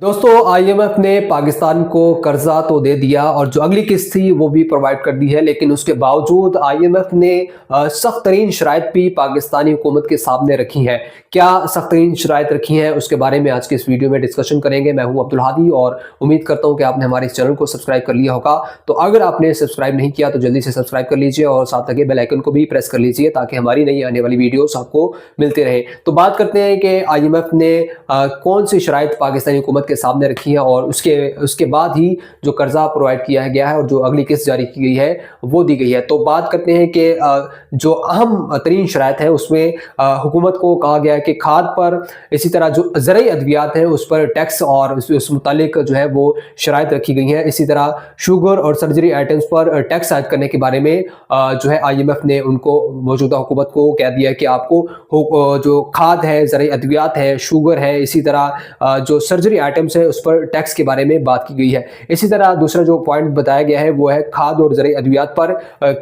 दोस्तों आईएमएफ ने पाकिस्तान को कर्जा तो दे दिया और जो अगली किस्त थी वो भी प्रोवाइड कर दी है, लेकिन उसके बावजूद आईएमएफ ने सख्त तरीन शराइत भी पाकिस्तानी हुकूमत के सामने रखी हैं। क्या सख्त तरीन शराइत रखी हैं उसके बारे में आज के इस वीडियो में डिस्कशन करेंगे। मैं हूं अब्दुल हादी और उम्मीद करता हूं कि आपने हमारे इस चैनल को सब्सक्राइब कर लिया होगा। तो अगर आपने सब्सक्राइब नहीं किया तो जल्दी से सब्सक्राइब कर लीजिए और साथ लगे बेल आइकन को भी प्रेस कर लीजिए ताकि हमारी नई आने वाली वीडियोस आपको मिलते रहे। तो बात करते हैं कि आईएमएफ ने कौन सी शराइत पाकिस्तानी हुकूमत के सामने रखी है और उसके बाद ही जो कर्जा प्रोवाइड किया गया है और जो अगली किस्त जारी की गई है वो दी गई है। तो बात करते हैं कि जो अहम तरीन शराइत है उसमें हुकूमत को कहा गया है कि खाद पर, इसी तरह जो ज़रूरी अद्वियात हैं उस पर टैक्स और उस मुतालिक जो है वो शराइत रखी गई हैं। इसी तरह शुगर और सर्जरी आइटम्स पर टैक्स आयद करने के बारे में जो है आईएमएफ ने उनको मौजूदा हुकूमत को कह दिया है कि आपको जो खाद है, ज़रूरी अद्वियात है, शुगर है, इसी तरह जो सर्जरी आइटम्स है उस पर टैक्स के बारे में बात की गई है। इसी तरह दूसरा जो पॉइंट बताया गया है वो है खाद और ज़रूरी अद्वियात पर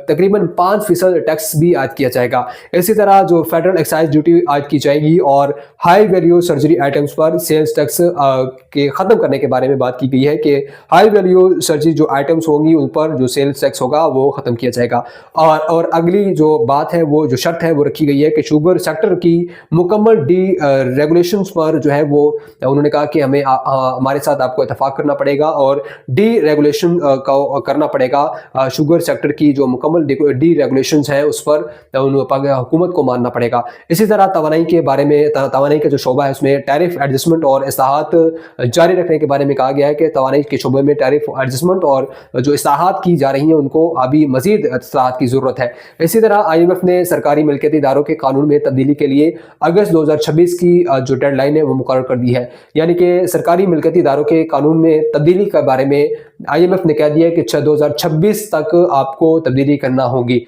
तकरीबन 5% टैक्स भी आयद किया जाएगा। इसी तरह जो फेडरल एक्साइज ड्यूटी आयद की जाएगी और हाई वैल्यू सर्जरी आइटम्स पर सेल्स टैक्स के ख़त्म करने के बारे में बात की गई है कि हाई वैल्यू सर्जरी जो आइटम्स होंगी उन पर जो सेल्स टैक्स होगा वो ख़त्म किया जाएगा। और अगली जो बात है वो जो शर्त है वो रखी गई है कि शुगर सेक्टर की मुकम्मल डी रेगुलेशंस पर जो है वो उन्होंने कहा कि हमारे साथ आपको इत्तेफाक करना पड़ेगा और डी रेगुलेशन का करना पड़ेगा। शुगर सेक्टर की जो मुकम्मल डी रेगुलेशंस हैं उस पर हुकूमत को मानना पड़ेगा। इसी तरह तवानाई के बारे में, तवानाई का जो शोबा है उसमें टैरिफ एडजस्टमेंट और इस्लाहात जारी रखने के बारे में कहा गया है कि तवानाई के शोबे में टैरिफ एडजस्टमेंट और जो इस्लाहात की जा रही हैं उनको अभी मजीद इस्लाहात की ज़रूरत है। इसी तरह आईएमएफ ने सरकारी मिल्कियती इदारों के कानून में तब्दीली के लिए अगस्त 2026 की जो डेडलाइन है वो मुकर्रर कर दी है। यानी कि सरकारी मिल्कियती इदारों के कानून में तब्दीली के बारे में आईएमएफ ने कह दिया है कि 2026 तक आपको तब्दीली करना होगी।